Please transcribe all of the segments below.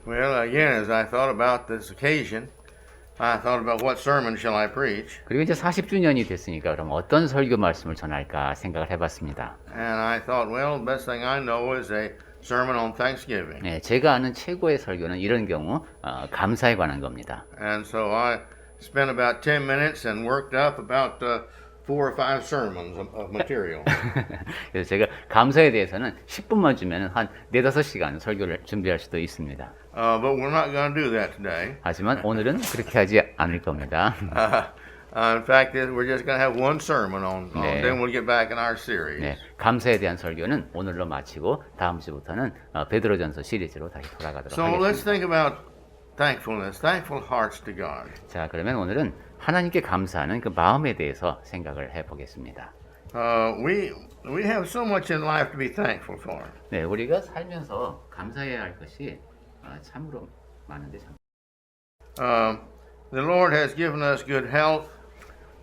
Well, again, as I thought about this occasion, I thought about what sermon shall I preach, 그리고 이제 40주년이 됐으니까 그럼 어떤 설교 말씀을 전할까 생각을 해봤습니다. and I thought, well, the best thing I know is a sermon on Thanksgiving. 네, 제가 아는 최고의 설교는 이런 경우 감사에 관한 겁니다. And so I spent about 10 minutes and worked up about 4 or 5 sermons of material. 그래서 제가 감사에 대해서는 10분만 주면 한 4-5시간 설교를 준비할 수도 있습니다. But we're not going to do that today. 하지만 오늘은 그렇게 하지 않을 겁니다. In fact, we're just going to have one sermon on 네. then we'll get back in our series. 네, 감사에 대한 설교는 오늘로 마치고 다음 주부터는 베드로전서 시리즈로 다시 돌아가도록 So let's 하겠습니다. think about thankfulness, thankful hearts to God. 자, 그러면 오늘은 하나님께 감사하는 그 마음에 대해서 생각을 해보겠습니다. We have so much in life to be thankful for. 네, 우리가 살면서 감사해야 할 것이 참으로 많은데 참. The Lord has given us good health.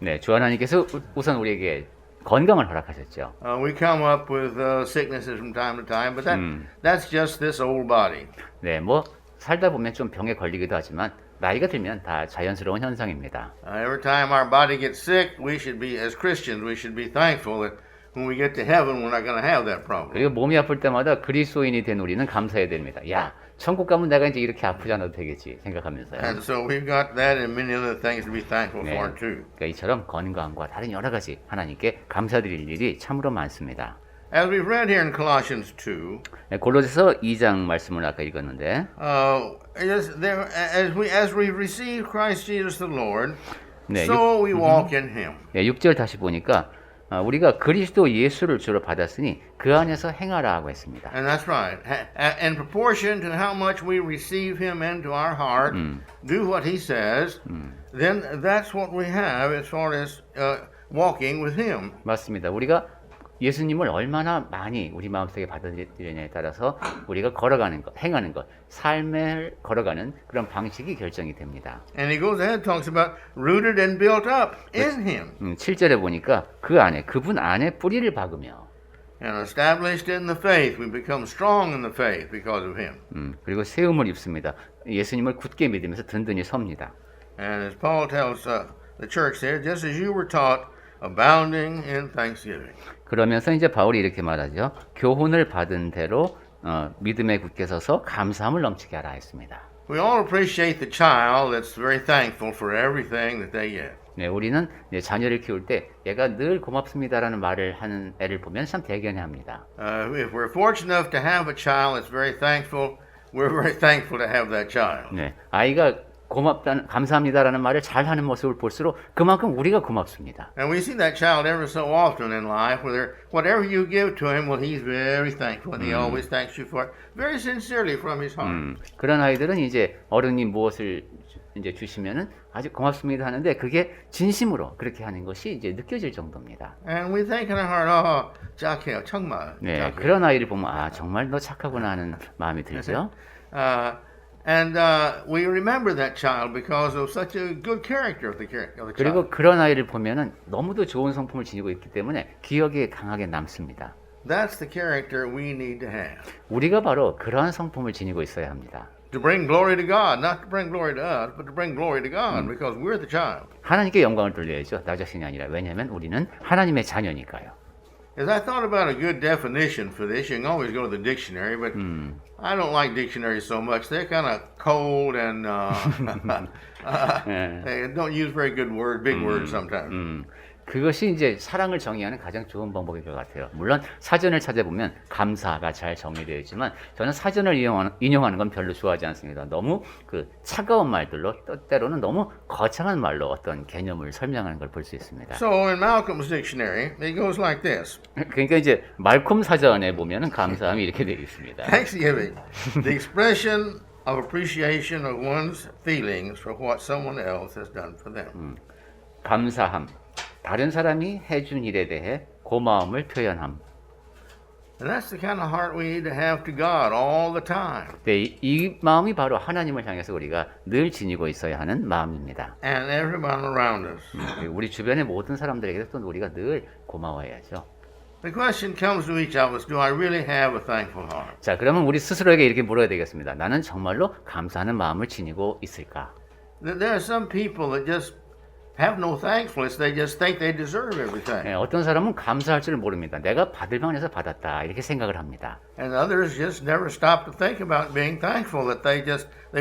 네, 주 하나님께서 우선 우리에게 건강을 허락하셨죠. We come up with sicknesses from time to time, but that's just this old body. 네, 뭐 살다 보면 좀 병에 걸리기도 하지만 나이가 들면 다 자연스러운 현상입니다. Every time our body gets sick, we should be, as Christians, we should be thankful that when we get to heaven, we're not going to have that problem. 그리고 몸이 아플 때마다 그리스도인이 된 우리는 감사해야 됩니다. 야, 천국 가면 내가 이제 이렇게 아프지 않아도 되겠지 생각하면서요. And so we've got that and many other things to be thankful 네, for too. 그러니까 이처럼 건강과 다른 여러 가지 하나님께 감사드릴 일이 참으로 많습니다. As we've read here in Colossians 2, 네, 골로새서 2장 말씀을 아까 읽었는데 as we receive Christ Jesus the Lord, 네, so we walk in Him. 네, 6절 다시 보니까 우리가 그리스도 예수를 주로 받았으니 그 안에서 행하라고 했습니다. And that's right. In proportion to how much we receive Him into our heart, do what He says, then that's what we have as far as walking with Him. 맞습니다. 우리가 예수님을 얼마나 많이 우리 마음속에 받아들이느냐에 따라서 우리가 걸어가는 것, 행하는 것, 삶을 걸어가는 그런 방식이 결정이 됩니다. And He goes ahead and talks about rooted and built up in Him. 7절에 보니까 그 안에, 그분 안에 뿌리를 박으며 And established in the faith, we become strong in the faith because of Him. 그리고 세움을 입습니다. 예수님을 굳게 믿으면서 든든히 섭니다. And as Paul tells the church there, just as you were taught, abounding in thanksgiving. 그러면서 이제 바울이 이렇게 말하죠. 교훈을 받은 대로 믿음에 굳게 서서 감사함을 넘치게 하라 했습니다. We all appreciate the child that's very thankful for everything that they get. 네, 우리는 이제 자녀를 키울 때 얘가 늘 고맙습니다라는 말을 하는 애를 보면 참 대견해합니다. If we're fortunate enough to have a child that's very thankful, we're very thankful to have that child. 네, 아이가 고맙다는 감사합니다라는 말을 잘하는 모습을 볼수록 그만큼 우리가 고맙습니다. And we see that child ever so often in life, whatever you give to him, well, he's very thankful, and he always thanks you for it, very sincerely from his heart. 그런 아이들은 이제 어른이 무엇을 이제 주시면은 아주 고맙습니다 하는데 그게 진심으로 그렇게 하는 것이 이제 느껴질 정도입니다. And we think in our heart, 착해요, 정말. 네, 착해요. 그런 아이를 보면 아 정말 너 착하구나 하는 마음이 들죠. And we remember that child because of such a good character of the child. 그리고 그런 아이를 보면은 너무도 좋은 성품을 지니고 있기 때문에 기억에 강하게 남습니다. That's the character we need to have. 우리가 바로 그러한 성품을 지니고 있어야 합니다. To bring glory to God, not to bring glory to us, but to bring glory to God because we're the child. 하나님께 영광을 돌려야죠. 나 자신이 아니라. 왜냐하면 우리는 하나님의 자녀니까요. As I thought about a good definition for this, you can always go to the dictionary, but I don't like dictionaries so much. They're kind of cold and they don't use very good words, big words sometimes. 그것이 이제 사랑을 정의하는 가장 좋은 방법일 것 같아요. 물론 사전을 찾아보면 감사가 잘 정의되어 있지만 저는 사전을 인용하는 건 별로 좋아하지 않습니다. 너무 그 차가운 말들로 때로는 너무 거창한 말로 어떤 개념을 설명하는 걸 볼 수 있습니다. So in Malcolm's dictionary, it goes like this. 그러니까 이제 말콤 사전에 보면은 감사함이 이렇게 되어 있습니다. Thanksgiving, the expression of appreciation of one's feelings for what someone else has done for them. 감사함. 다른 사람이 해준 일에 대해 고마움을 표현함. And that's the kind of heart we need to have to God all the time. 네, 이 마음이 바로 하나님을 향해서 우리가 늘 지니고 있어야 하는 마음입니다. And everyone around us. 우리 주변의 모든 사람들에게도 또 우리가 늘 고마워해야죠. The question comes to each of us, do I really have a thankful heart? 자, 그러면 우리 스스로에게 이렇게 물어야 되겠습니다. 나는 정말로 감사하는 마음을 지니고 있을까? There are some people that just have no thankfulness. They just think they deserve everything. 예, 어떤 사람은 감사할 줄 모릅니다. 내가 받을 만해서 받았다 이렇게 생각을 합니다. And others just never stop to think about being thankful, that they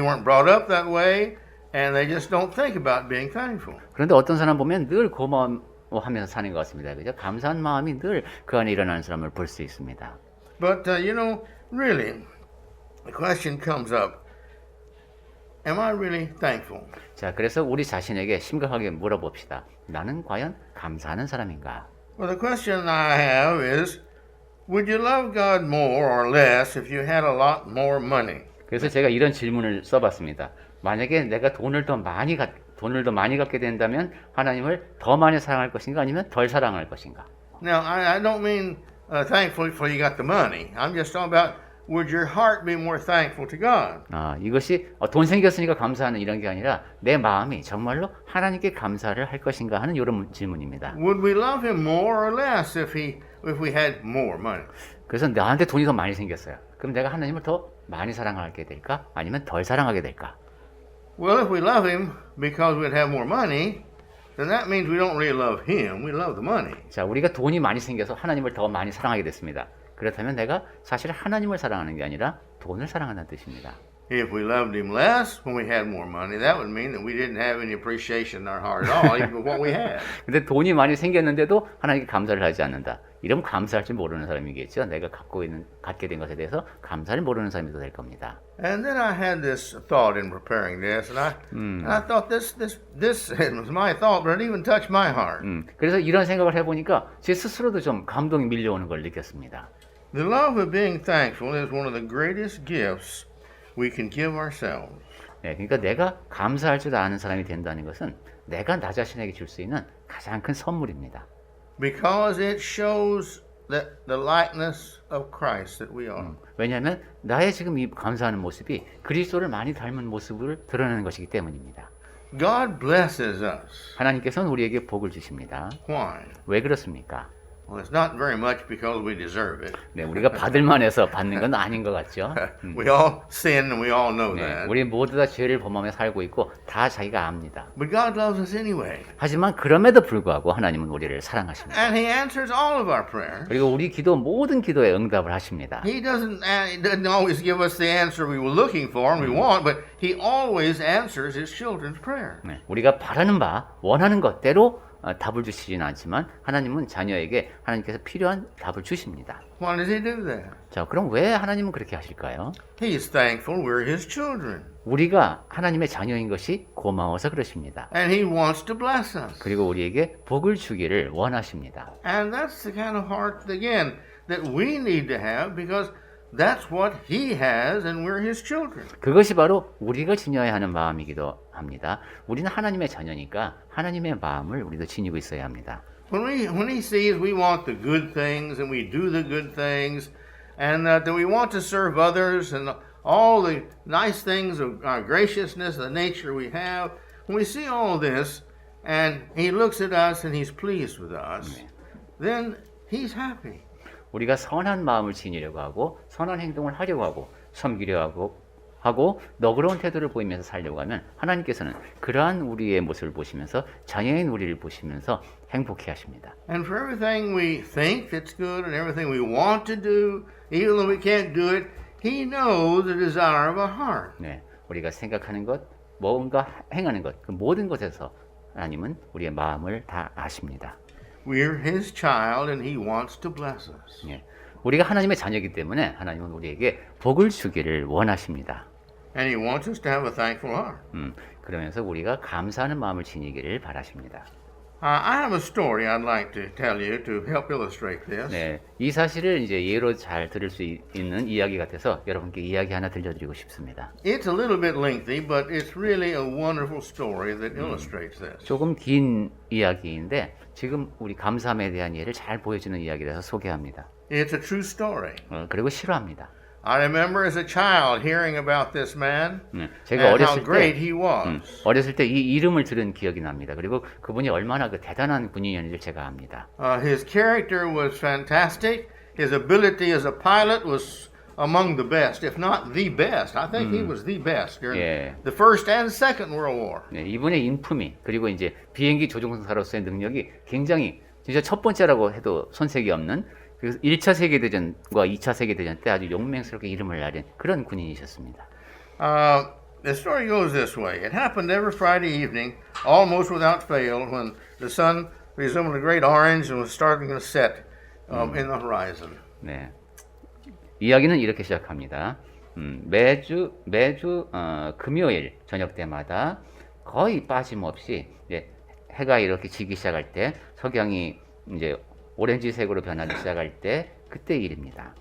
weren't brought up that way, and they just don't think about being thankful. 그런데 어떤 사람 보면 늘 고마워하면서 사는 것 같습니다. 그죠? 감사한 마음이 늘 그 안에 일어나는 사람을 볼 수 있습니다. But, really, the question comes up, am I really thankful? 자, 그래서 우리 자신에게 심각하게 물어봅시다. 나는 과연 감사하는 사람인가? Well, the question I have is, would you love God more or less if you had a lot more money? 그래서 제가 이런 질문을 써봤습니다. 만약에 내가 돈을 더 많이 갖게 된다면 하나님을 더 많이 사랑할 것인가 아니면 덜 사랑할 것인가? Now, I don't mean thankful for you got the money. I'm just talking about, would your heart be more thankful to God? 이것이 돈 생겼으니까 감사하는 이런 게 아니라 내 마음이 정말로 하나님께 감사를 할 것인가 하는 이런 질문입니다. Would we love Him more or less if we had more money? 그래서 나한테 돈이 더 많이 생겼어요. 그럼 내가 하나님을 더 많이 사랑하게 될까? 아니면 덜 사랑하게 될까? Well, if we love Him because we'd have more money, then that means we don't really love Him. We love the money. 자, 우리가 돈이 많이 생겨서 하나님을 더 많이 사랑하게 됐습니다. 그렇다면 내가 사실 하나님을 사랑하는 게 아니라 돈을 사랑한다는 뜻입니다. If we loved Him less when we had more money, that would mean that we didn't have any appreciation in our heart at all, even for what we had. 근데 돈이 많이 생겼는데도 하나님께 감사를 하지 않는다. 이러면 감사할 줄 모르는 사람이겠죠. 내가 갖게 된 것에 대해서 감사를 모르는 사람이 될 겁니다. And then I had this thought in preparing this, and I thought this was my thought, but it even touched my heart. 그래서 이런 생각을 해보니까 제 스스로도 좀 감동이 밀려오는 걸 느꼈습니다. The love of being thankful is one of the greatest gifts we can give ourselves. 네, 그러니까 내가 감사할 줄 아는 사람이 된다는 것은 내가 나 자신에게 줄 수 있는 가장 큰 선물입니다. Because it shows the likeness of Christ that we are. 왜냐하면 나의 지금 이 감사하는 모습이 그리스도를 많이 닮은 모습을 드러내는 것이기 때문입니다. God blesses us. 하나님께서는 우리에게 복을 주십니다. Why? 왜 그렇습니까? Well, it's not very much because we deserve it. 네, 우리가 받을 만해서 받는 건 아닌 것 같죠. We all sin and we all know 네, that. 우리 모두 다 죄를 범하며 살고 있고 다 자기가 압니다. But God loves us anyway. 하지만 그럼에도 불구하고 하나님은 우리를 사랑하십니다. And He answers all of our prayers. 그리고 우리 기도 모든 기도에 응답을 하십니다. He doesn't always give us the answer we were looking for and we want, but He always answers His children's prayer. 네, 우리가 바라는 바, 원하는 것대로 답을 주시지는 않지만 하나님은 자녀에게 하나님께서 필요한 답을 주십니다. Why does He do that? 자, 그럼 왜 하나님은 그렇게 하실까요? He is thankful we're His children. 우리가 하나님의 자녀인 것이 고마워서 그러십니다. And He wants to bless us. 그리고 우리에게 복을 주기를 원하십니다. And that's the kind of heart, again, that we need to have because that's what He has and we're His children. 그것이 바로 우리가 지녀야 하는 마음이기도 합니다. 우리는 하나님의 자녀니까 하나님의 마음을 우리도 지니고 있어야 합니다. When He sees we want the good things and we do the good things and that we want to serve others and all the nice things of our graciousness, the nature we have, when we see all this and He looks at us and He's pleased with us, then He's happy. 우리가 선한 마음을 지니려고 하고 선한 행동을 하려고 하고 섬기려고 하고 너그러운 태도를 보이면서 살려고 하면 하나님께서는 그러한 우리의 모습을 보시면서 자녀인 우리를 보시면서 행복해 하십니다. And for everything we think that's good and everything we want to do, even though we can't do it, He knows the desire of our heart. 네, 우리가 생각하는 것, 뭔가 행하는 것, 그 모든 것에서 하나님은 우리의 마음을 다 아십니다. We're His child and He wants to bless us. 예, 우리가 하나님의 자녀이기 때문에 하나님은 우리에게 복을 주기를 원하십니다. And He wants us to have a thankful heart. 그러면서 우리가 감사하는 마음을 지니기를 바라십니다. I have a story I'd like to tell you to help illustrate this. 네, 이 사실을 이제 예로 잘 들을 수 있는 이야기 같아서 여러분께 이야기 하나 들려드리고 싶습니다. It's a little bit lengthy, but it's really a wonderful story that illustrates this. 조금 긴 이야기인데 지금 우리 감사함에 대한 예를 잘 보여주는 이야기라서 소개합니다. It's a true story. 그리고 싫어합니다. I remember as a child hearing about this man 제가 and how 어렸을 great 때 he was. 어렸을 때 이 이름을 들은 기억이 납니다. 그리고 그분이 얼마나 그 대단한 분이었는지 제가 압니다. His character was fantastic. His ability as a pilot was among the best, if not the best. I think he was the best during 예. the First and Second World War. 네, 이분의 인품이 그리고 이제 비행기 조종사로서의 능력이 굉장히 진짜 첫 번째라고 해도 손색이 없는 그 1차 세계대전과 2차 세계대전 때 아주 용맹스럽게 이름을 날린 그런 군인이셨습니다. The story goes this way. It happened every Friday evening, almost without fail, when the sun resumed a great orange and was starting to set in the horizon. 네. 이야기는 이렇게 시작합니다. 매주 금요일 저녁 때마다 거의 빠짐없이 이제 해가 이렇게 지기 시작할 때 석양이 이제 오렌지색으로 변하기 시작할 때 그때 일입니다.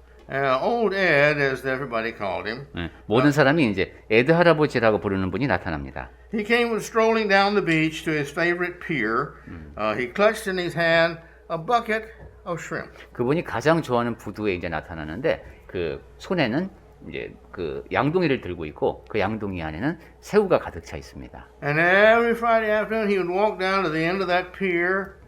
Old Ed, as everybody called him, 모든 사람이 이제 에드 할아버지라고 부르는 분이 나타납니다. he came strolling down the beach to his favorite pier. He clutched in his hand a bucket of shrimp. 그분이 가장 좋아하는 부두에 이제 나타나는데 그 손에는 이제 그 양동이를 들고 있고 그 양동이 안에는 새우가 가득 차 있습니다. And every Friday afternoon, he would walk down to the end of that pier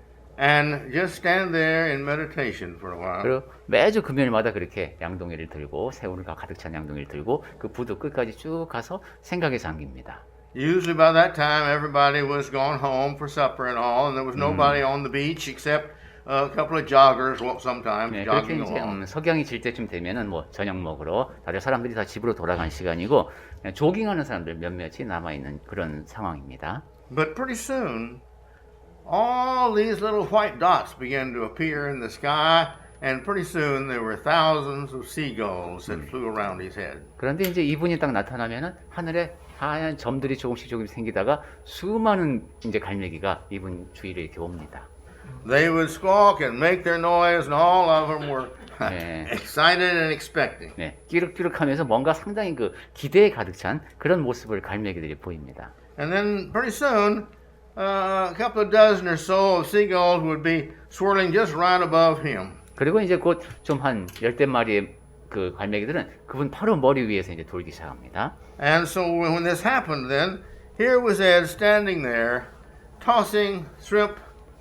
and just stand there in meditation for a while. 그리고 매주 금요일마다 그렇게 양동이를 들고 새우가 가득 찬 양동이를 들고 그 부두 끝까지 쭉 가서 생각에 잠깁니다. Usually by that time, everybody was gone home for supper and all, and there was nobody on the beach except a couple of joggers, sometimes 네, 그렇게 jogging 이제 along. 석양이 질 때쯤 되면은 뭐 저녁 먹으러 다들 사람들이 다 집으로 돌아간 시간이고 그냥 조깅하는 사람들 몇몇이 남아 있는 그런 상황입니다. But pretty soon, all these little white dots began to appear in the sky, and pretty soon there were thousands of seagulls that flew around his head. 그런데 이제 이분이 딱 나타나면은 하늘에 하얀 점들이 조금씩 생기다가 수많은 이제 갈매기가 이분 주위를 이렇게 옵니다. They would squawk and make their noise, and all of them were 네. excited and expecting. 네, 끼룩끼룩하면서 뭔가 상당히 그 기대에 가득 찬 그런 모습을 갈매기들이 보입니다. And then pretty soon, a couple of dozen or so of seagulls would be swirling just right above him. 그리고 이제 곧 좀 한 열댓 마리의 그 갈매기들은 그분 바로 머리 위에서 이제 돌기 시작합니다. And so when this happened, then here was Ed standing there, tossing shrimp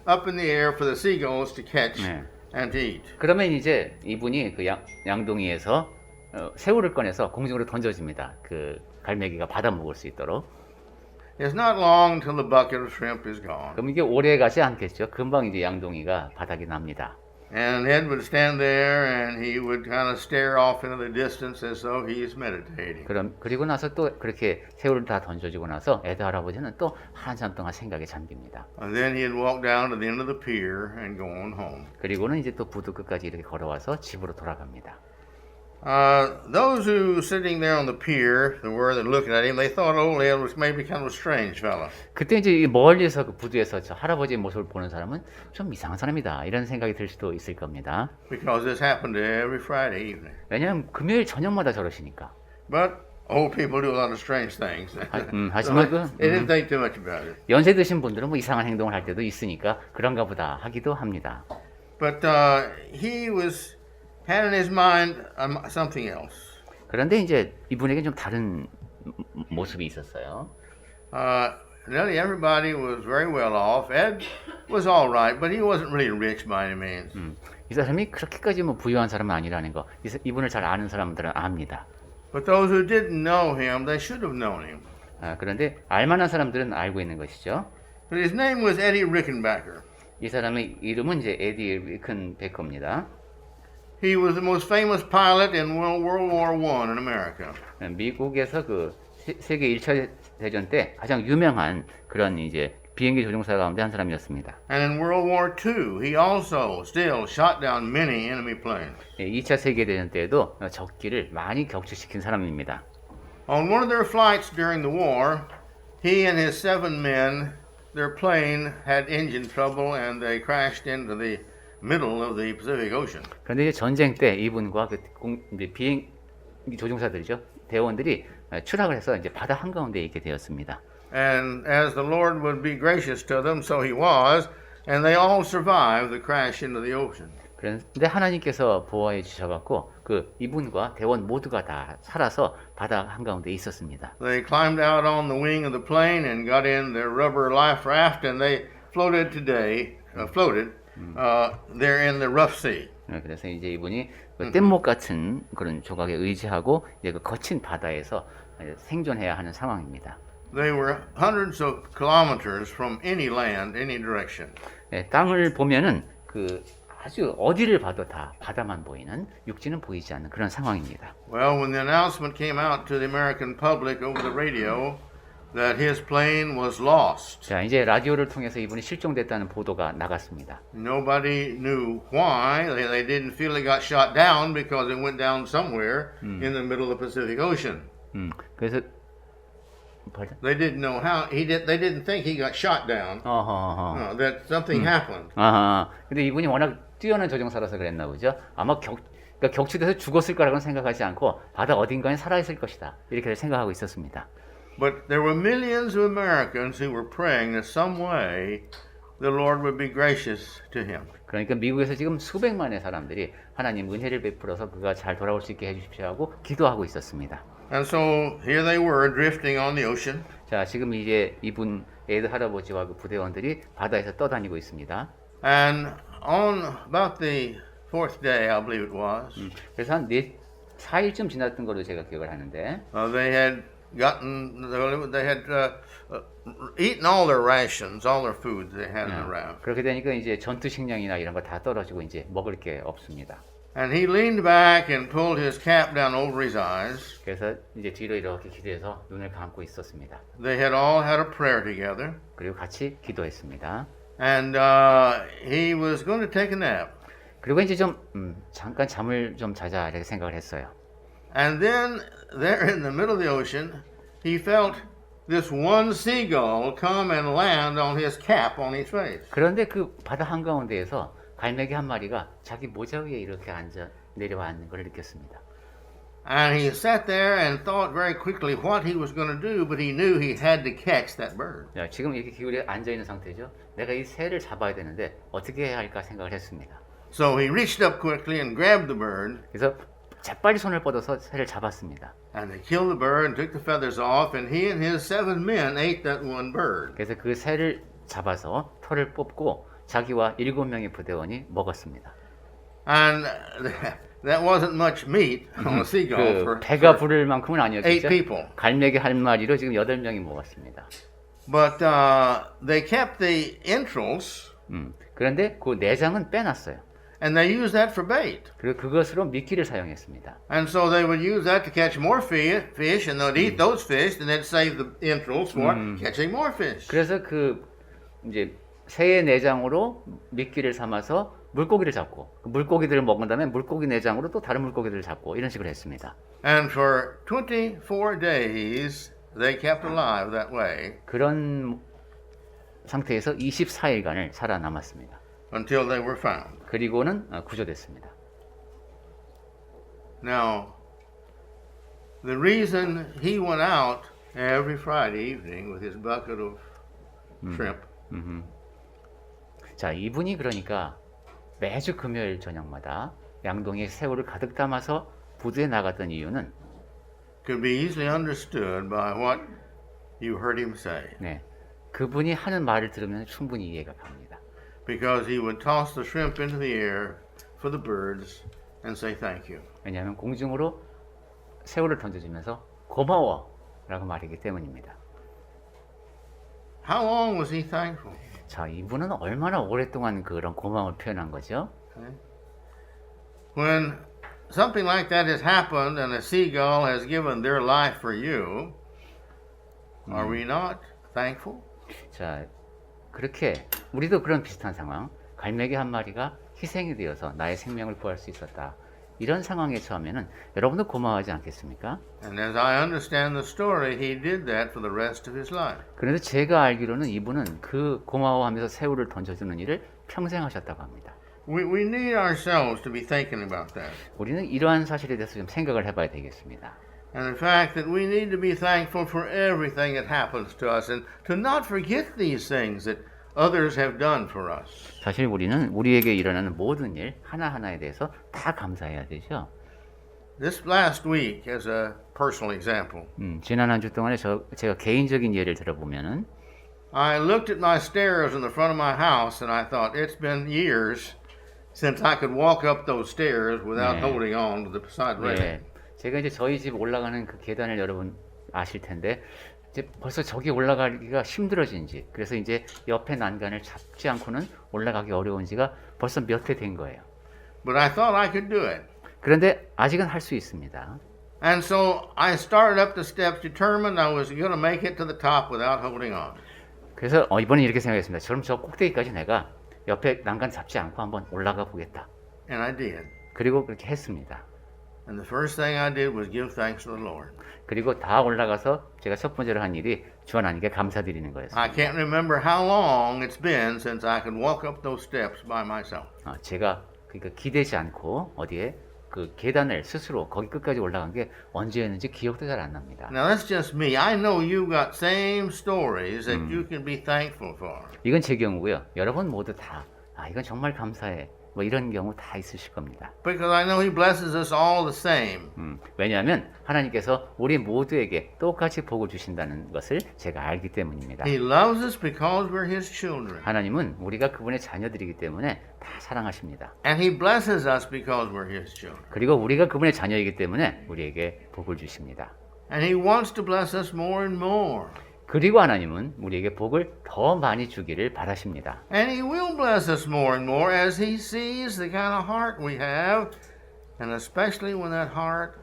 up in the air for the seagulls to catch 네. and to eat. 그러면 이제 이분이 그 양동이에서 새우를 꺼내서 공중으로 던져줍니다. 그 갈매기가 받아 먹을 수 있도록. It's not long till the bucket of shrimp is gone. 그럼 이게 오래 가지 않겠죠. 금방 이제 양동이가 바닥에 납니다. And Ed would stand there and he would kind of stare off into the distance as though he's meditating. 그리고 나서 또 그렇게 새우를 다 던져주고 나서 에드 할아버지는 또 한참 동안 생각에 잠깁니다. And then he'd walk down to the end of the pier and go on home. 그리고는 이제 또 부두 끝까지 이렇게 걸어와서 집으로 돌아갑니다. Those who sitting there on the pier, that were looking at him, they thought old Ed was maybe kind of a strange fellow. 그때 이제 이 멀리서 그 부두에서 저 할아버지의 모습을 보는 사람은 좀 이상한 사람이다 이런 생각이 들 수도 있을 겁니다. Because this happened every Friday evening. 왜냐하면 금요일 저녁마다 저러시니까. But old people do a lot of strange things. 하지만 They didn't think too much about it. 연세 드신 분들은 뭐 이상한 행동을 할 때도 있으니까 그런가 보다 하기도 합니다. But he had in his mind something else. 그런데 이제 이분에게 좀 다른 모습이 있었어요. Nearly everybody was very well off. Ed was all right, but he wasn't really rich by any means. 이 사람이 그렇게까지 뭐 부유한 사람은 아니라는 거. 이분을 잘 아는 사람들은 압니다. But those who didn't know him, they should have known him. 그런데 알만한 사람들은 알고 있는 것이죠. But his name was Eddie Rickenbacker. 이 사람의 이름은 이제 에디 리큰베커입니다. He was the most famous pilot in World War I in America. 미국에서 그 세계 1차 대전 때 가장 유명한 그런 이제 비행기 조종사 가운데 한 사람이었습니다. And in World War II, he also still shot down many enemy planes. 2차 세계 대전 때에도 적기를 많이 격추시킨 사람입니다. On one of their flights during the war, he and his 7 men, their plane had engine trouble and they crashed into the middle of the Pacific Ocean. 그런데 이제 전쟁 때 이분과 이제 비행기 조종사들이죠. 대원들이 추락을 해서 이제 바다 한가운데 있게 되었습니다. And as the Lord would be gracious to them, so he was, and they all survived the crash into the ocean. 그런데 하나님께서 보호해 주셔갖고 그 이분과 대원 모두가 다 살아서 바다 한가운데 있었습니다. They climbed out on the wing of the plane and got in their rubber life raft, and they floated there in the rough sea. 그래서 이제 이분이 그 뗏목 같은 그런 조각에 의지하고 이제 그 거친 바다에서 생존해야 하는 상황입니다. They were hundreds of kilometers from any land, any direction. 땅을 보면은 그 아주 어디를 봐도 다 바다만 보이는 육지는 보이지 않는 그런 상황입니다. Well, when the announcement came out to the American public over the radio that his plane was lost, 자, 이제 라디오를 통해서 이분이 실종됐다는 보도가 나갔습니다. nobody knew why. They didn't feel he got shot down because it went down somewhere in the middle of the Pacific Ocean. 그래서 They didn't know how. They didn't think he got shot down. That something happened. 근데 이분이 워낙 뛰어난 조종사라서 그랬나 보죠. 아마 그러니까 격추돼서 죽었을 거라고는 생각하지 않고 바다 어딘가에 살아있을 것이다. 이렇게 생각하고 있었습니다. But there were millions of Americans who were praying that some way the Lord would be gracious to him. 그러니까 미국에서 지금 수백만의 사람들이 하나님 은혜를 베풀어서 그가 잘 돌아올 수 있게 해주십시오 하고 기도하고 있었습니다. And so here they were drifting on the ocean. 자, 지금 이제 이분 에드 할아버지와 그 부대원들이 바다에서 떠다니고 있습니다. And on about the fourth day, I believe it was, 그래서 한 4일쯤 지났던 걸로 제가 기억을 하는데 they had eaten all their rations, all their food they had in the raft. 그렇게 되니까 이제 전투 식량이나 이런 거 다 떨어지고 이제 먹을 게 없습니다. And he leaned back and pulled his cap down over his eyes. 그래서 이제 뒤로 이렇게 기대서 눈을 감고 있었습니다. They had all had a prayer together. 그리고 같이 기도했습니다. And he was going to take a nap. 그리고 이제 좀 잠깐 잠을 좀 자자 이렇게 생각을 했어요. And then there in the middle of the ocean, he felt this one seagull come and land on his cap on his face. 그런데 그 바다 한가운데에서 갈매기 한 마리가 자기 모자 위에 이렇게 앉아 내려와 앉는 걸 느꼈습니다. And he sat there and thought very quickly what he was going to do, but he knew he had to catch that bird. 자, 지금 이렇게 기울여 앉아 있는 상태죠. 내가 이 새를 잡아야 되는데 어떻게 해야 할까 생각을 했습니다. So he reached up quickly and grabbed the bird. 그래서 재빨리 손을 뻗어서 새를 잡았습니다. And they killed the bird and took the feathers off, and he and his 7 men ate that one bird. 그래서 그 새를 잡아서 털을 뽑고 자기와 7명의 부대원이 먹었습니다. And that wasn't much meat on a seagull 그 배가 부를 만큼은 8 아니었겠죠. people. 갈매기 한 마리로 지금 8명이 먹었습니다. But they kept the entrails, 그런데 그 내장은 빼놨어요. and they used that for bait. 그리고 그것으로 미끼를 사용했습니다. And so they would use that to catch more fish, and they'd eat those fish, and they'd save the entrails for catching more fish. 그래서 그 이제 새의 내장으로 미끼를 삼아서 물고기를 잡고 그 물고기들을 먹은 다음에 물고기 내장으로 또 다른 물고기들을 잡고 이런 식으로 했습니다. And for 24 days they kept alive that way 그런 상태에서 24일간을 살아남았습니다. until they were found. 그리고는 구조됐습니다. Now, the reason he went out every Friday evening with his bucket of shrimp 자, 이분이 그러니까 매주 금요일 저녁마다 양동이에 새우를 가득 담아서 부두에 나갔던 이유는 could be easily understood by what you heard him say. 네, 그분이 하는 말을 들으면 충분히 이해가 갑니다. Because he would toss the shrimp into the air for the birds and say thank you. 왜냐하면 공중으로 새우를 던져주면서 고마워 라고 말하기 때문입니다. How long was he thankful? 자, 이분은 얼마나 오랫동안 그런 고마움을 표현한 거죠? When something like that has happened and a seagull has given their life for you, are we not thankful? 자, 그렇게 우리도 그런 비슷한 상황, 갈매기 한 마리가 희생이 되어서 나의 생명을 구할 수 있었다. 이런 상황에 처하면은 여러분도 고마워하지 않겠습니까? And as I understand the story, he did that for the rest of his life. 그런데 제가 알기로는 이분은 그 고마워하면서 새우를 던져주는 일을 평생 하셨다고 합니다. We need ourselves to be thinking about that. 우리는 이러한 사실에 대해서 좀 생각을 해봐야 되겠습니다. And in fact, that we need to be thankful for everything that happens to us and to not forget these things that others have done for us. 사실 우리는 우리에게 일어나는 모든 일 하나하나에 대해서 다 감사해야 되죠. This last week, as a personal example, 지난 한 주 동안에 제가 개인적인 예를 들어보면은 I looked at my stairs in the front of my house and I thought it's been years since I could walk up those stairs without 네. holding on to the side railing. 제가 이제 저희 집 올라가는 그 계단을 여러분 아실 텐데 이제 벌써 저기 올라가기가 힘들어진지 그래서 이제 옆에 난간을 잡지 않고는 올라가기 어려운지가 벌써 몇 해 된 거예요. But I thought I could do it. 그런데 아직은 할 수 있습니다. And so I started up the steps determined I was going to make it to the top without holding on. 그래서 이번에 이렇게 생각했습니다. 그럼 저 꼭대기까지 내가 옆에 난간 잡지 않고 한번 올라가 보겠다. And I did. 그리고 그렇게 했습니다. And the first thing I did was give thanks to the Lord. 그리고 다 올라가서 제가 첫 번째로 한 일이 주 하나님께 감사드리는 거였습니다. I can't remember how long it's been since I could walk up those steps by myself. 제가 그러니까 기대지 않고 어디에 그 계단을 스스로 거기 끝까지 올라간 게 언제였는지 기억도 잘 안 납니다. Now that's just me. I know you got same stories that you can be thankful for. 이건 제 경우고요. 여러분 모두 다 이건 정말 감사해. 뭐 이런 경우 다 있으실 겁니다. Because I know He blesses us all the same. 왜냐하면 하나님께서 우리 모두에게 똑같이 복을 주신다는 것을 제가 알기 때문입니다. He loves us because we're His children. 하나님은 우리가 그분의 자녀들이기 때문에 다 사랑하십니다. And He blesses us because we're His children. 그리고 우리가 그분의 자녀이기 때문에 우리에게 복을 주십니다. And He wants to bless us more and more. 그리고 하나님은 우리에게 복을 더 많이 주기를 바라십니다. And He will bless us more and more as He sees the kind of heart we have, and especially when that heart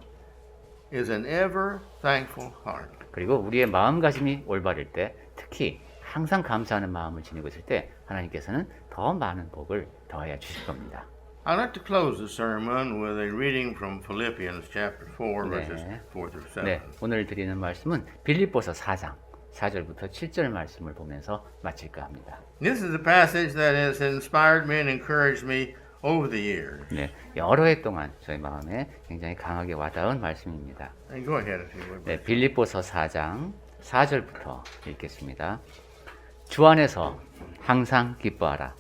is an ever thankful heart. 그리고 우리의 마음가짐이 올바를 때, 특히 항상 감사하는 마음을 지니고 있을 때 하나님께서는 더 많은 복을 더하여 주실 겁니다. I'd like to close the sermon with a reading from Philippians chapter 4, verses 4 through 7. 네, 오늘 드리는 말씀은 빌립보서 4장 4절부터 7절 말씀을 보면서 마칠까 합니다. This is a passage that has inspired me and encouraged me over the years. 네, 여러 해 동안 저희 마음에 굉장히 강하게 와닿은 말씀입니다. And go ahead if you would. 네, 빌립보서 4장 4절부터 읽겠습니다. 주 안에서 항상 기뻐하라.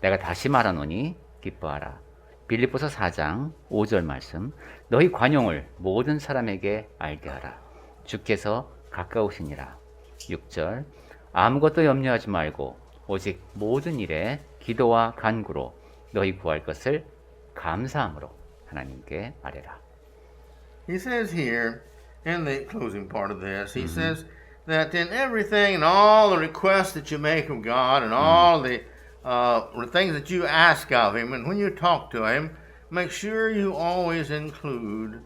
내가 다시 말하노니 기뻐하라. 빌립보서 4장 5절 말씀. 너희 관용을 모든 사람에게 알게 하라. 주께서 가까우시니라. 6절. 아무것도 염려하지 말고 오직 모든 일에 기도와 간구로 너희 구할 것을 감사함으로 하나님께 아뢰라. He says here, in the closing part of this, he says that in everything and all the requests that you make of God and all the things that you ask of Him, and when you talk to Him, make sure you always include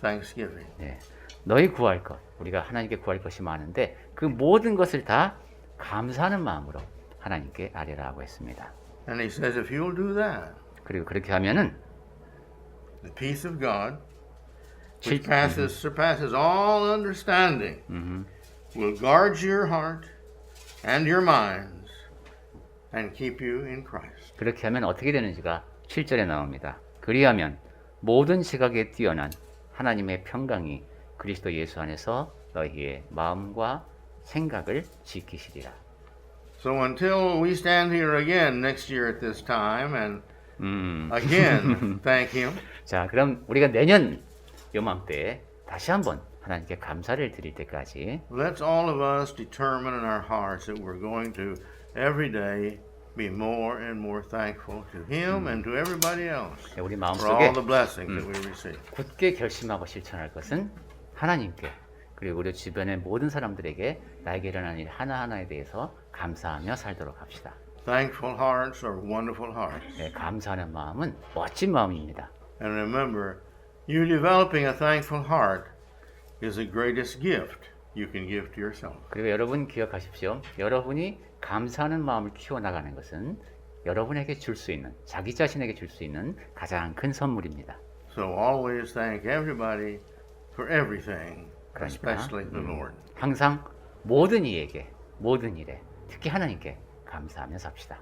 thanksgiving. 네, 너희 구할 것, 우리가 하나님께 구할 것이 많은데 그 모든 것을 다 감사하는 마음으로 하나님께 아뢰라고 했습니다. And He says if you'll do that, 그리고 그렇게 하면은 the peace of God, which surpasses all understanding, will guard your heart and your minds and keep you in Christ. 그렇게 하면 어떻게 되는지가 7절에 나옵니다. 그리하면 모든 시각에 뛰어난 하나님의 평강이 그리스도 예수 안에서 너희의 마음과 생각을 지키시리라. So until we stand here again next year at this time and again thank Him, 자, 그럼 우리가 내년 요맘때에 다시 한번 하나님께 감사를 드릴 때까지 let's all of us determine in our hearts that we're going to every day be more and more thankful to Him and to everybody else 우리 for all 마음속에 the blessings that we receive. 굳게 결심하고 실천할 것은 하나님께 그리고 우리 주변의 모든 사람들에게 나에게 일어난 일 하나하나에 대해서 감사하며 살도록 합시다. Thankful hearts are wonderful hearts. 네, 감사하는 마음은 멋진 마음입니다. And remember, you developing a thankful heart is the greatest gift you can give to yourself. 그리고 여러분 기억하십시오. 여러분이 감사하는 마음을 키워나가는 것은 여러분에게 줄 수 있는, 자기 자신에게 줄 수 있는 가장 큰 선물입니다. So always thank everybody for everything, 그러니까, especially the Lord. 항상 모든 이에게, 모든 일에, 특히 하나님께 감사하며 삽시다.